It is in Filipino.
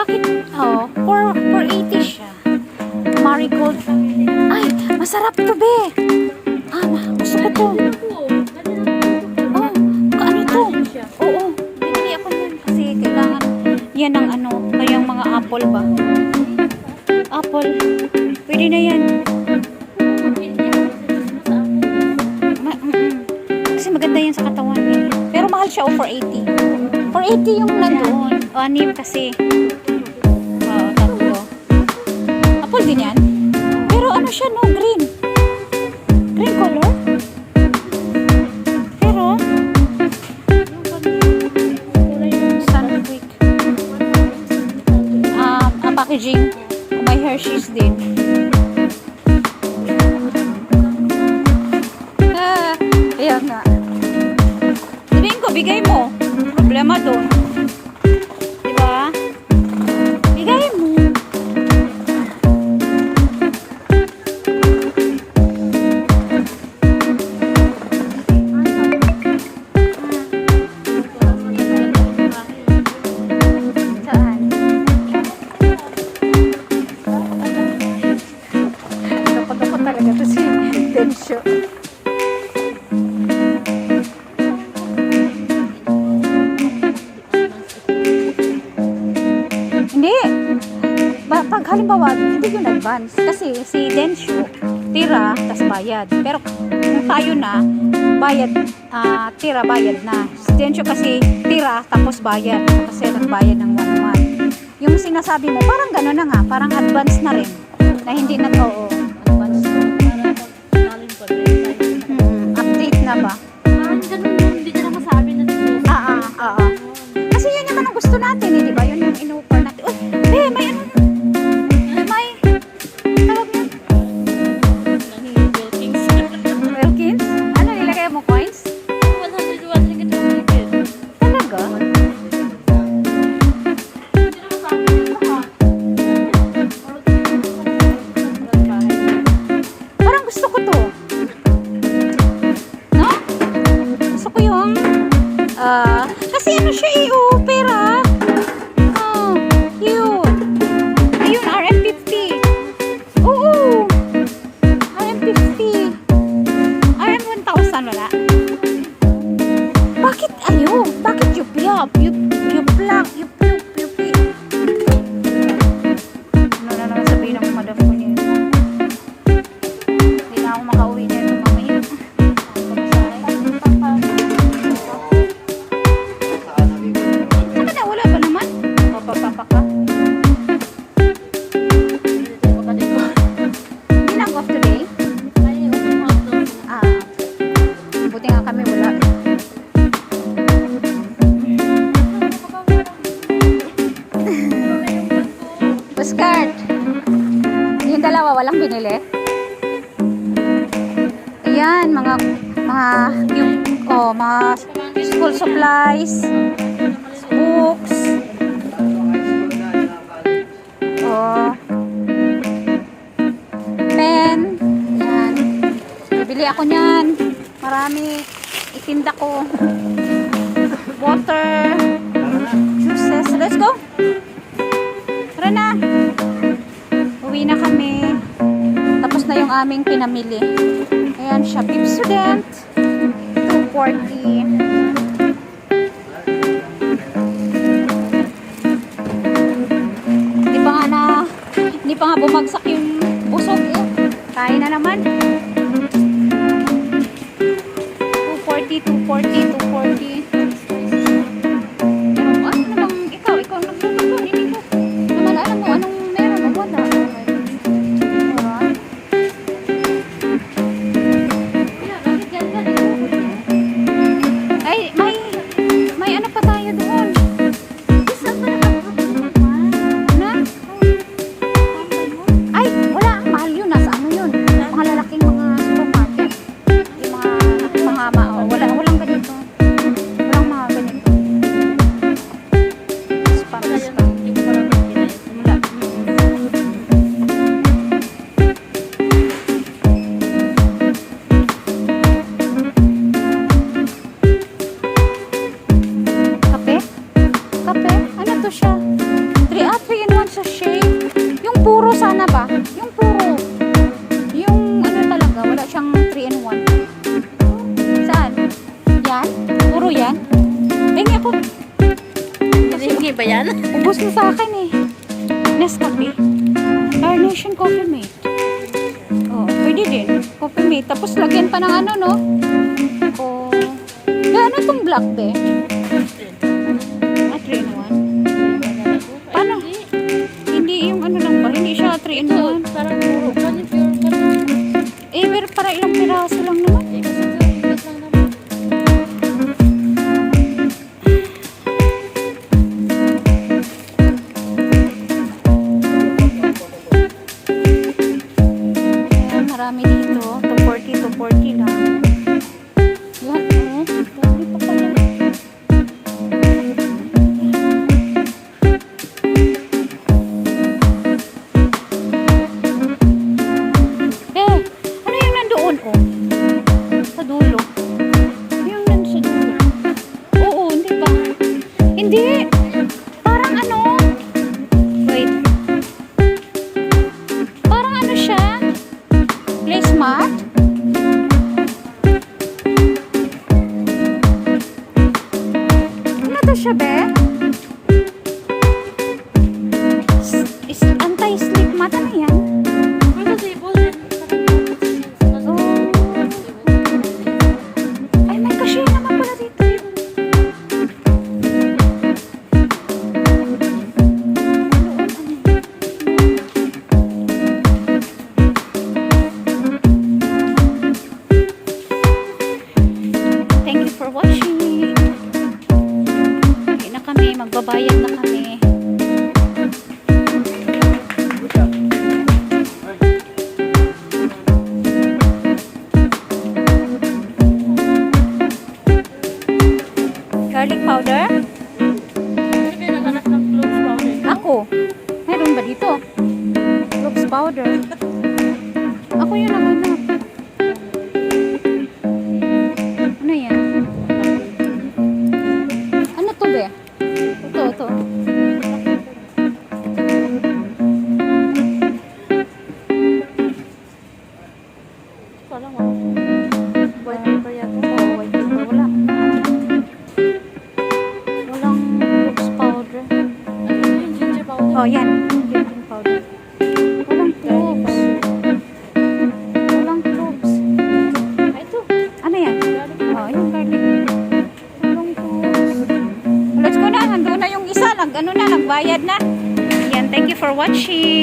Bakit? Oh, 480 siya. Marigold. Ay, masarap to, be. Ah, gusto ko to. Oh, kaano to? Oo, bibili ako yun. Kasi kailangan yan ang ano, kayang mga apple ba? Apple. Pwede na yan. Kasi maganda yan sa katawan eh. Pero mahal siya, 480. 480 yung nandoon. O, anim kasi. Tatlo. Apple din yan. Pero ano siya, no? Green. Green color. Pero, Sunquick. Ang packaging, may Hershey's din. Kaya nga. Sabihin ko, bigay mo. Problema doon. Diba? Bigay mo. Saan? Dapat talaga ito si Densyo. Hindi. Pag halimbawa, hindi yung advance. Kasi si Densyo, tira, tas bayad. Pero kung tayo na, bayad, tira, bayad na. Si Densyo kasi tira, tapos bayad. Kasi nagbayad ng 1 month. Yung sinasabi mo, parang gano'n na nga. Parang advance na rin. Na hindi na to, advance. Update na ba? Parang ganun yun, hindi niya na masabi na dito. Kasi yun naman ang gusto natin eh, di ba? Yun yung in-offer natin. Uy, may ano? May tawag yun? Wilkins? Ano, nilagay mo coins? 101 ringgit ang ringgit. Talaga? Hindi na masabi na lahat. Parang gusto ko to. No? Gusto ko yung kasi ano siya pera. Oh, yun. Ayun, RM50. Oo. RM50. RM1000 wala. Bakit Bakit yup? Ano na naman sabihin ng madam ko niya. Hindi na ako makauwi niya ito mamaya. Saka na, wala ba naman? Papapapa ka. Hindi na ako off today. Buti nga kami wala. Puskart. Yung dalawa walang binili. Ayan, mga school supplies, books. Pen. Ayan. Bibili ako niyan. Marami. Itinda ko. Water. Juices. Let's go. Tara na. Uwi na kami. Tapos na yung aming pinamili. Ayan siya. Pepsodent. 240. Hindi pa nga bumagsak yung busog eh. Kaya na naman. 240. Ano namang ikaw ang nagluto. Hindi ko naman alam mo anong meron o wala. Ay, may ano pa tayo doon. Ay, wala. Mahal yun. Nasa ano yun? Mga lalaking mga supermarket. Yung walang ganito. Walang mga ganito. Spam. Wala. Kape? Kape? Ano to siya? 3 in 1 sachet. Yung puro sana ba? Yung puro. Yung ano talaga, wala siyang 3 in 1. Saan? Yan? Puro yan? Tingin ako. Hindi ba yan? Ubus na sa akin eh. Nescafe. Carnation Coffee Mate. Oh, pwede din. Coffee Mate. Tapos lagyan pa ng ano, no? Oh. Ano tong black be? 3 in 1. Paano? Hindi yung ano lang ba? Hindi siya 3 in 1. Parang puro. Kanin pure ka lang. Eh, pero para ilang piraso lang naman. Eh, kasi kalimit lang naman. Ayan, marami dito. 240 lang. Yan, oh. Dami pa pala. Eh, ano yung nandoon, oh? Sa dulo. Yung nandoon sa dulo. Oo, hindi ba? Hindi. Parang ano? Wait. Parang ano siya? Placemat? Ano to siya, be? Anti-slip mat. Ano yan? Pero sa ibon din. Parang Oh. Ay, may cashier naman pala dito. Thank you for watching. Hindi na kami, magbabayad na kami. Garlic powder? Pero kaya naghanap ng clothes powder. Ako. Meron ba dito? Cloves powder. Ako yun ang hanap. Ano yan? Ano to, be? Ito. Parang wala. White paper yata. Oh, white paper. Wala. Walang cloves powder. Ayun yung ginger powder. Oh, yan. Baking powder. Walang cloves. Walang cloves. Ay, ito. Ano yan? Oh, yung garlic. Walang cloves. Let's go na. Nandun na yung isa. Nagbayad na. Yan. Thank you for watching.